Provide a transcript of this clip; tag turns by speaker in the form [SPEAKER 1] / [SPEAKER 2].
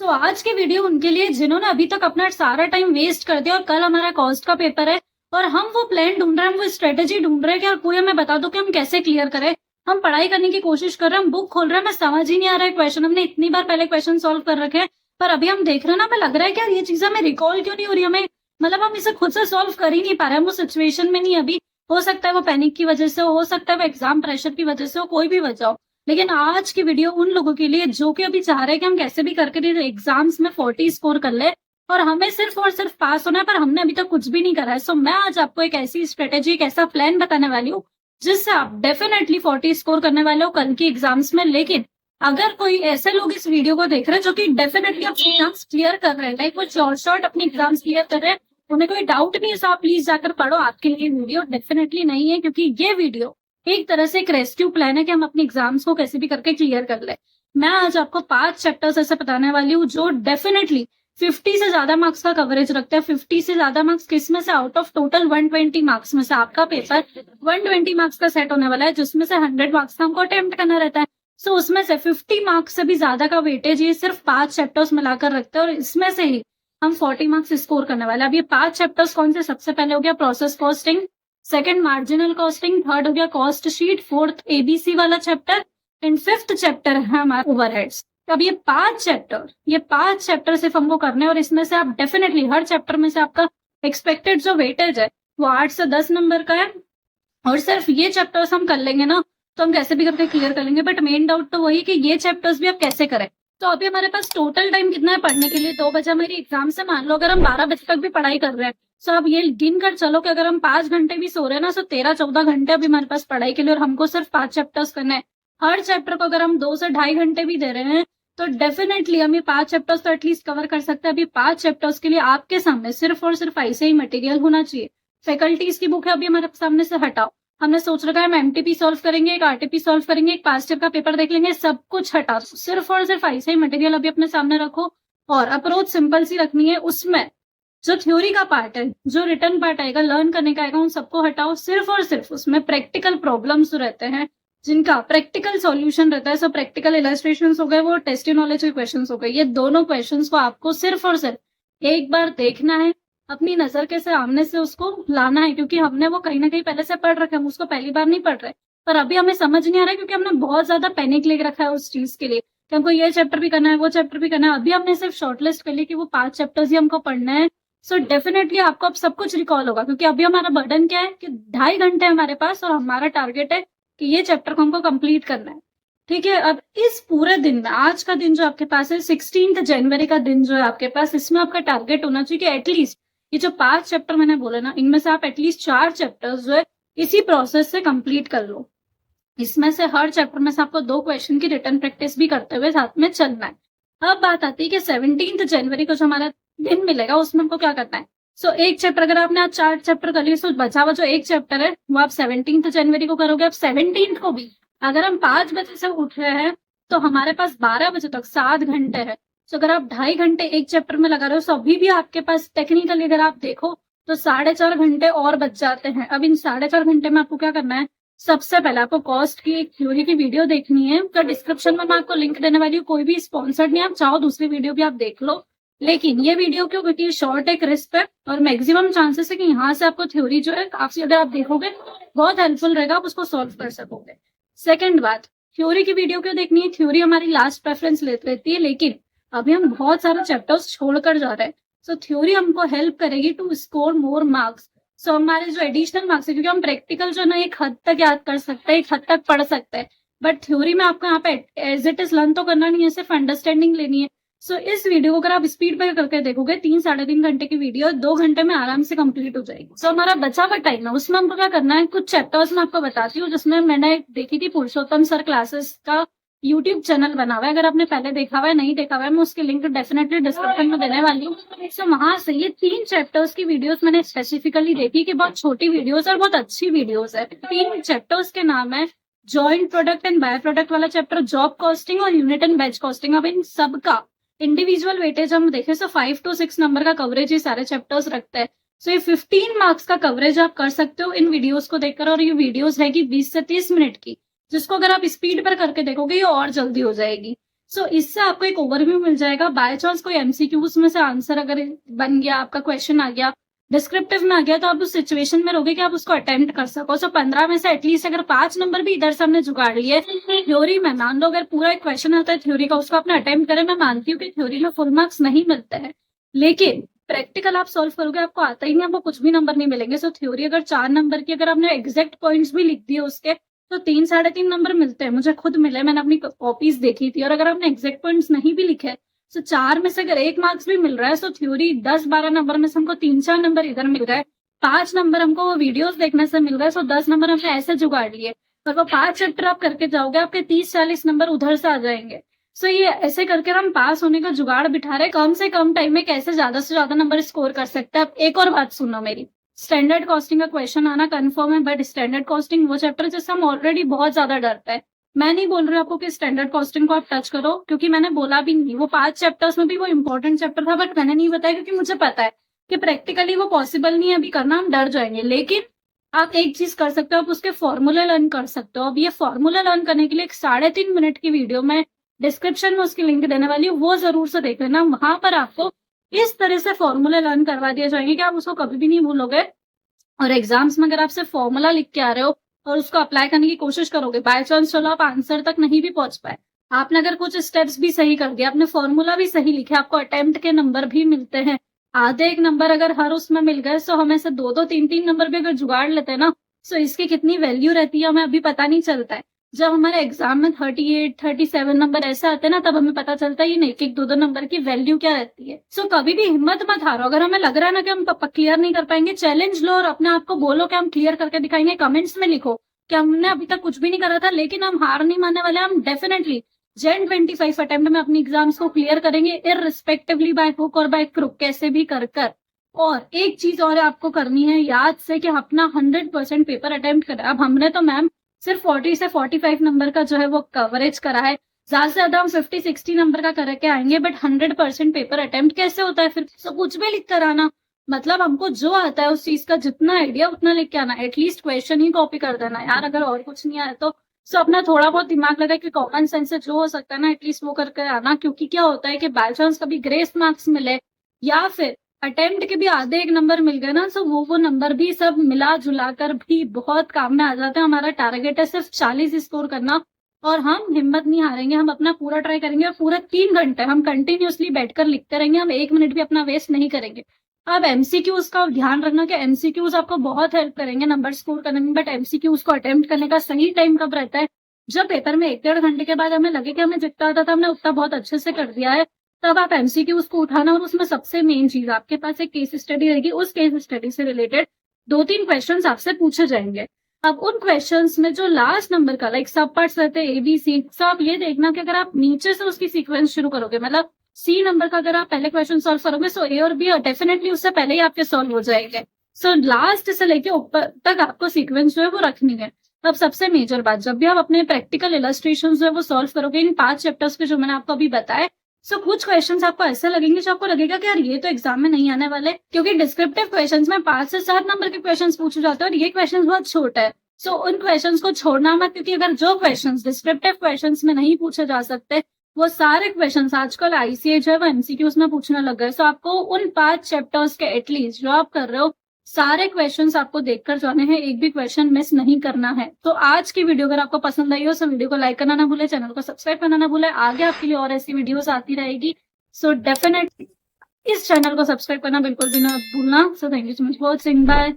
[SPEAKER 1] आज की वीडियो उनके लिए जिन्होंने अभी तक अपना सारा टाइम वेस्ट कर दिया और कल हमारा कॉस्ट का पेपर है और हम वो प्लान ढूंढ रहे हैं, हम वो स्ट्रेटेजी ढूंढ रहे हैं कि यार कोई हमें बता दो कि हम कैसे क्लियर करें। हम पढ़ाई करने की कोशिश कर रहे हैं, हम बुक खोल रहे हैं, हमें समझ ही नहीं आ रहा है क्वेश्चन। हमने इतनी बार पहले क्वेश्चन सॉल्व कर रखे हैं, पर अभी हम देख रहे हैं ना, हमें लग रहा है कि यार ये चीजें हमें रिकॉल क्यों नहीं हो रही, हमें मतलब हम इसे खुद से सॉल्व कर ही नहीं पा रहे हैं। हम उस सिचुएशन में नहीं अभी। हो सकता है वो पैनिक की वजह से हो सकता है वो एग्जाम प्रेशर की वजह से हो, कोई भी वजह हो। लेकिन आज की वीडियो उन लोगों के लिए जो कि अभी चाह रहे हैं कि हम कैसे भी करके एग्जाम्स में 40 स्कोर कर ले और हमें सिर्फ और सिर्फ पास होना है, पर हमने अभी तक कुछ भी नहीं करा है। सो मैं आज आपको एक ऐसी स्ट्रेटेजी, एक ऐसा प्लान बताने वाली हूँ जिससे आप डेफिनेटली 40 स्कोर करने वाले हो कल की एग्जाम्स में। लेकिन अगर कोई ऐसे लोग इस वीडियो को देख रहे हैं जो कि डेफिनेटली अपने एग्जाम्स क्लियर कर रहे हैं, लाइक वो शॉर्ट अपने एग्जाम्स क्लियर कर रहे हैं, उन्हें कोई डाउट नहीं है, तो आप प्लीज जाकर पढ़ो। आपके लिए वीडियो डेफिनेटली नहीं है, क्योंकि ये वीडियो एक तरह से एक रेस्क्यू प्लान है कि हम अपने एग्जाम्स को कैसे भी करके क्लियर कर ले। मैं आज आपको 5 चैप्टर्स ऐसे बताने वाली हूँ जो डेफिनेटली 50 से ज्यादा मार्क्स का कवरेज रखते हैं। 50 से ज्यादा मार्क्स किसमें से? आउट ऑफ टोटल 120 मार्क्स में से आपका पेपर 120 मार्क्स का सेट होने वाला है, जिसमें से 100 मार्क्स का हमको अटेम्प्ट करना रहता है। सो उसमें से 50 मार्क्स से भी ज्यादा का वेटेज ये सिर्फ 5 चैप्टर्स मिलाकर रखते हैं और इसमें से ही हम 40 मार्क्स स्कोर करने वाले हैं। अब ये 5 चैप्टर्स कौन से? सबसे पहले हो गया process costing, second marginal costing, third हो गया कॉस्ट शीट, फोर्थ एबीसी वाला चैप्टर एंड फिफ्थ चैप्टर है हमारा ओवरहेड्स। तो अब ये 5 चैप्टर सिर्फ हमको करने हैं और इसमें से आप डेफिनेटली हर चैप्टर में से आपका एक्सपेक्टेड जो वेटेज है वो 8 से 10 नंबर का है और सिर्फ ये चैप्टर्स हम कर लेंगे ना तो हम कैसे भी करके क्लियर कर लेंगे। बट मेन डाउट तो वही कि ये चैप्टर्स भी आप कैसे करें। तो अभी हमारे पास टोटल टाइम कितना है पढ़ने के लिए? 2 बजे मेरी एग्जाम से, मान लो अगर हम 12 बजे तक भी पढ़ाई कर रहे हैं, सो अब ये गिन कर चलो कि अगर हम 5 घंटे भी सो रहे हैं ना, तो 13-14 घंटे अभी हमारे पास पढ़ाई के लिए और हमको सिर्फ 5 चैप्टर्स करने हैं। हर चैप्टर को अगर हम 2 से ढाई घंटे भी दे रहे हैं तो डेफिनेटली हम ये 5 चैप्टर्स तो एटलीस्ट कवर कर सकते हैं। अभी 5 चैप्टर्स के लिए आपके सामने सिर्फ और सिर्फ ऐसे ही मटेरियल होना चाहिए। फैकल्टीज की बुक है अभी हमारे सामने से हटाओ। हमने सोच रखा है हम एमटीपी सॉल्व करेंगे, एक आरटीपी सॉल्व करेंगे, एक पास्ट ईयर का पेपर देख लेंगे, सब कुछ हटा दो। सिर्फ और सिर्फ ऐसे ही मटेरियल अभी अपने सामने रखो और अप्रोच सिंपल सी रखनी है। उसमें जो थ्योरी का पार्ट है, जो रिटर्न पार्ट आएगा, लर्न करने का आएगा, उन सबको हटाओ। सिर्फ और सिर्फ उसमें प्रैक्टिकल प्रॉब्लम्स रहते हैं जिनका प्रैक्टिकल सॉल्यूशन रहता है। सो प्रैक्टिकल इलस्ट्रेशंस हो गए, वो टेस्ट नॉलेज के क्वेश्चंस हो गए। ये दोनों क्वेश्चंस को आपको सिर्फ और सिर्फ एक बार देखना है, अपनी नजर के सामने से उसको लाना है, क्योंकि हमने वो कहीं ना कहीं पहले से पढ़ रखे, हम उसको पहली बार नहीं पढ़ रहे। पर अभी हमें समझ नहीं आ रहा है क्योंकि हमने बहुत ज्यादा पैनिक ले रखा है उस चीज के लिए कि हमको ये चैप्टर भी करना है, वो चैप्टर भी करना है। अभी हमने सिर्फ शॉर्टलिस्ट कर ली कि वो 5 चैप्टर्स ही हमको पढ़ना है। सो डेफिनेटली आपको अब सब कुछ रिकॉल होगा, क्योंकि अभी हमारा बर्डन क्या है कि 2.5 घंटे हमारे पास और हमारा टारगेट है कि ये चैप्टर को हमको कंप्लीट करना है। ठीक है, अब इस पूरे दिन में आज का दिन जो आपके पास है, 16 जनवरी का दिन जो है आपके पास, इसमें आपका टारगेट होना चाहिए कि एटलीस्ट ये जो 5 चैप्टर मैंने बोले ना, इनमें से आप एटलीस्ट 4 चैप्टर्स जो है इसी प्रोसेस से कंप्लीट कर लो। इसमें से हर चैप्टर में से आपको 2 क्वेश्चन की रिटर्न प्रैक्टिस भी करते हुए साथ में चलना है। अब बात आती है कि 17 जनवरी को जो हमारा दिन मिलेगा उसमें हमको क्या करना है। सो एक चैप्टर अगर आपने आज 4 चैप्टर कर लिए, तो बचा हुआ जो एक चैप्टर है वो आप 17 जनवरी को करोगे। अब 17 को भी अगर हम 5 बजे से उठ रहे हैं तो हमारे पास 12 बजे तक 7 घंटे है। तो अगर आप 2.5 घंटे एक चैप्टर में लगा रहे हो तो अभी भी आपके पास टेक्निकली अगर आप देखो तो 4.5 घंटे और बच जाते हैं। अब इन 4.5 घंटे में आपको क्या करना है? सबसे पहले आपको कॉस्ट की एक थ्योरी की वीडियो देखनी है, तो डिस्क्रिप्शन में मैं आपको लिंक देने वाली हूँ। कोई भी स्पॉन्सर्ड नहीं, आप चाहो दूसरी वीडियो भी आप देख लो, लेकिन ये वीडियो क्यों? क्योंकि शॉर्ट है, क्रिस्प है और मैक्सिमम चांसेस है कि यहाँ से आपको थ्योरी जो है काफी, अगर आप देखोगे बहुत हेल्पफुल रहेगा, आप उसको सॉल्व कर सकोगे। सेकेंड बात, थ्योरी की वीडियो क्यों देखनी है? थ्योरी हमारी लास्ट प्रेफरेंस लेती रहती है, लेकिन अभी हम बहुत सारे चैप्टर्स छोड़कर जा रहे हैं। सो थ्योरी हमको हेल्प करेगी टू स्कोर मोर मार्क्स। सो हमारे जो एडिशनल मार्क्स है, क्योंकि हम प्रैक्टिकल जो है ना एक हद तक याद कर सकते हैं, एक हद तक पढ़ सकते हैं, बट थ्योरी में आपको यहाँ पे एज इट इज लर्न तो करना नहीं है, सिर्फ अंडरस्टैंडिंग लेनी है। सो इस वीडियो को अगर आप स्पीड पे करके देखोगे, 3-3.5 घंटे की वीडियो 2 घंटे में आराम से कंप्लीट हो जाएगी। सो हमारा बचा हुआ टाइम है उसमें हमको क्या करना है, कुछ चैप्टर्स मैं आपको बताती हूँ जिसमें मैंने देखी थी पुरुषोत्तम सर क्लासेस का यूट्यूब चैनल बना हुआ है। अगर आपने पहले देखा हुआ है, नहीं देखा हुआ है, मैं उसकी लिंक डेफिनेटली डिस्क्रिप्शन में देने वाली हूँ। सो वहां से ये 3 चैप्टर्स की वीडियोस मैंने स्पेसिफिकली देखी कि बहुत छोटी वीडियोस और बहुत अच्छी वीडियोस है। 3 चैप्टर्स के नाम है joint product and by product वाला चैप्टर, जॉब कॉस्टिंग और यूनिट एंड बैच कॉस्टिंग। अब इन सबका इंडिविजुअल वेटेज हम देखें तो 5 to 6 नंबर का कवरेज ये सारे चैप्टर्स रखते हैं। सो ये 15 मार्क्स का कवरेज आप कर सकते हो इन वीडियोस को देखकर, और ये वीडियोस है कि 20 से 30 मिनट की, जिसको अगर आप स्पीड पर करके देखोगे ये और जल्दी हो जाएगी। सो इससे आपको एक ओवरव्यू मिल जाएगा। बाय चांस कोई एमसीक्यूज में से आंसर अगर बन गया, आपका क्वेश्चन आ गया, डिस्क्रिप्टिव में आ गया, तो आप उस सिचुएशन में रहोगे कि आप उसको अटेम्प्ट कर सको। सो 15 में से एटलीस्ट अगर 5 नंबर भी इधर से हमने जुगाड़ लिए थ्योरी में, मान लो अगर पूरा एक क्वेश्चन आता है थ्योरी का, उसको आपने अटेम्प्ट करे, मैं मानती हूँ कि थ्योरी में फुल मार्क्स नहीं मिलते हैं, लेकिन प्रैक्टिकल आप सॉल्व करोगे, आपको आता ही नहीं, आपको कुछ भी नंबर नहीं मिलेंगे। सो थ्योरी अगर 4 नंबर की, अगर आपने एग्जैक्ट पॉइंट्स भी लिख दिए उसके, तो 3-3.5 नंबर मिलते हैं। मुझे खुद मिले, मैंने अपनी कॉपीज देखी थी। और अगर आपने एग्जैक्ट पॉइंट्स नहीं भी लिखे, तो 4 में से अगर 1 मार्क्स भी मिल रहा है, तो थ्योरी 10-12 नंबर में से हमको 3-4 नंबर इधर मिल गए, 5 नंबर हमको वो वीडियोस देखने से मिल गए, सो 10 नंबर हमने ऐसे जुगाड़ लिए। और वो 5 चैप्टर आप करके जाओगे, आपके 30-40 नंबर उधर से आ जाएंगे। सो ये ऐसे करके हम पास होने का जुगाड़ बिठा रहे, कम से कम टाइम में कैसे ज्यादा से ज्यादा नंबर स्कोर कर सकते हैं। अब एक और बात सुनो मेरी, स्टैंडर्ड कॉस्टिंग का क्वेश्चन आना कंफर्म है, बट स्टैंडर्ड कॉस्टिंग वो चैप्टर जिससे हम ऑलरेडी बहुत ज्यादा डरते हैं। मैं नहीं बोल रही आपको कि स्टैंडर्ड कॉस्टिंग को आप टच करो, क्योंकि मैंने बोला भी नहीं, वो 5 चैप्टर्स में भी वो इंपॉर्टेंट चैप्टर था, बट मैंने नहीं बताया क्योंकि मुझे पता है कि प्रैक्टिकली वो पॉसिबल नहीं है अभी करना, हम डर जाएंगे। लेकिन आप एक चीज कर सकते हो, आप उसके फॉर्मूले लर्न कर सकते हो। अब ये फॉर्मूला लर्न करने के लिए एक 3.5 मिनट की वीडियो में डिस्क्रिप्शन में उसकी लिंक देने वाली हूँ, वो जरूर से देख लेना। वहां पर आपको इस तरह से फॉर्मूले लर्न करवा दिए जाएंगे कि आप उसको कभी भी नहीं भूलोगे। और एग्जाम्स में अगर आप सिर्फ फॉर्मूला लिख के आ रहे हो और उसको अप्लाई करने की कोशिश करोगे, बाय चांस चलो आप आंसर तक नहीं भी पहुंच पाए, आपने अगर कुछ स्टेप्स भी सही कर दिया, आपने फॉर्मूला भी सही लिखे, आपको अटेम्प्ट के नंबर भी मिलते हैं, आधे एक नंबर अगर हर उसमें मिल गए, तो हमें से 2-2, 3-3 नंबर भी अगर जुगाड़ लेते हैं ना, तो इसकी कितनी वैल्यू रहती है हमें अभी पता नहीं चलता है। जब हमारे एग्जाम में 38-37 नंबर ऐसे आते हैं ना, तब हमें पता चलता है ये 1-1, 2-2 नंबर की वैल्यू क्या रहती है। सो कभी भी हिम्मत मत हारो। अगर हमें लग रहा है ना कि हम क्लियर नहीं कर पाएंगे, चैलेंज लो और अपने आप को बोलो कि हम क्लियर करके दिखाएंगे। कमेंट्स में लिखो कि हमने अभी तक कुछ भी नहीं करा था, लेकिन हम हार नहीं मानने वाले। हम डेफिनेटली जेन 25 अटेम्प्ट में अपनी एग्जाम्स को क्लियर करेंगे, इररिस्पेक्टिवली बाय हुक और बाय क्रुक, कैसे भी कर कर। और एक चीज और आपको करनी है, याद से कि अपना 100% पेपर अटेम्प्ट करें। अब हमने तो मैम सिर्फ 40 से 45 नंबर का जो है वो कवरेज करा है, ज्यादा से ज्यादा हम 50-60 नंबर का करके आएंगे, बट 100% पेपर अटेम्प्ट कैसे होता है फिर? सब कुछ भी लिख कर आना, मतलब हमको जो आता है उस चीज का जितना आइडिया उतना लिख के आना। एटलीस्ट क्वेश्चन ही कॉपी कर देना यार, अगर और कुछ नहीं आया तो। सो अपना थोड़ा बहुत दिमाग लगा कि कॉमन सेंस से जो हो सकता है ना, एटलीस्ट वो करके आना। क्योंकि क्या होता है कि बाय चांस कभी ग्रेस मार्क्स मिले या फिर अटेम्प्ट के भी आधे एक नंबर मिल गए ना, तो वो नंबर भी सब मिला जुला कर भी बहुत काम में आ जाते हैं। हमारा टारगेट है सिर्फ 40 स्कोर करना, और हम हिम्मत नहीं हारेंगे, हम अपना पूरा ट्राई करेंगे। और पूरा 3 घंटे हम कंटिन्यूअसली बैठकर लिखते रहेंगे, हम 1 मिनट भी अपना वेस्ट नहीं करेंगे। अब एमसीक्यूज का ध्यान रखना कि एमसीक्यूज आपको बहुत हेल्प करेंगे नंबर स्कोर करने में, बट एमसीक्यूज को अटेम्प्ट करने का सही टाइम कब रहता है? जब पेपर में 1-1.5 घंटे के बाद हमें लगे कि हमें जितना आता था हमने उतना बहुत अच्छे से कर दिया है, तब आप एमसीक्यूज को उठाना। और उसमें सबसे मेन चीज, आपके पास एक केस स्टडी रहेगी, उस केस स्टडी से रिलेटेड 2-3 क्वेश्चंस आपसे पूछे जाएंगे। अब उन क्वेश्चंस में जो लास्ट नंबर का लाइक सब पार्ट्स रहते हैं ABC, तो आप ये देखना कि अगर आप नीचे से उसकी सीक्वेंस शुरू करोगे, मतलब C नंबर का अगर आप पहले क्वेश्चन सॉल्व करोगे, सो A और B डेफिनेटली उससे पहले ही आपके सॉल्व हो जाएंगे। सो लास्ट से लेके ऊपर तक आपको सीक्वेंस जो है वो रखनी है। अब सबसे मेजर बात, जब भी आप अपने प्रैक्टिकल इलस्ट्रेशन जो है वो सॉल्व करोगे इन 5 चैप्टर्स के जो मैंने आपको अभी बताया, सो कुछ क्वेश्चंस आपको ऐसे लगेंगे जो आपको लगेगा कि यार ये तो एग्जाम में नहीं आने वाले, क्योंकि डिस्क्रिप्टिव क्वेश्चंस में 5 से 7 नंबर के क्वेश्चंस पूछे जाते हैं और ये क्वेश्चंस बहुत छोटे हैं। सो उन क्वेश्चंस को छोड़ना मत, क्योंकि अगर जो क्वेश्चंस डिस्क्रिप्टिव क्वेश्चंस में नहीं पूछे जा सकते, वो सारे क्वेश्चंस आजकल आईसीए जो है वो एमसीक्यूज में पूछने लग गए। सो आपको उन 5 चैप्टर्स के एटलीस्ट जो आप कर रहे हो सारे क्वेश्चंस आपको देखकर जाने हैं, एक भी क्वेश्चन मिस नहीं करना है। तो आज की वीडियो अगर आपको पसंद आई हो तो वीडियो को लाइक करना ना भूले, चैनल को सब्सक्राइब करना ना भूले, आगे आपके लिए और ऐसी वीडियोस आती रहेगी। सो डेफिनेटली इस चैनल को सब्सक्राइब करना बिल्कुल भी ना भूलना। So thank you so much for watching, bye.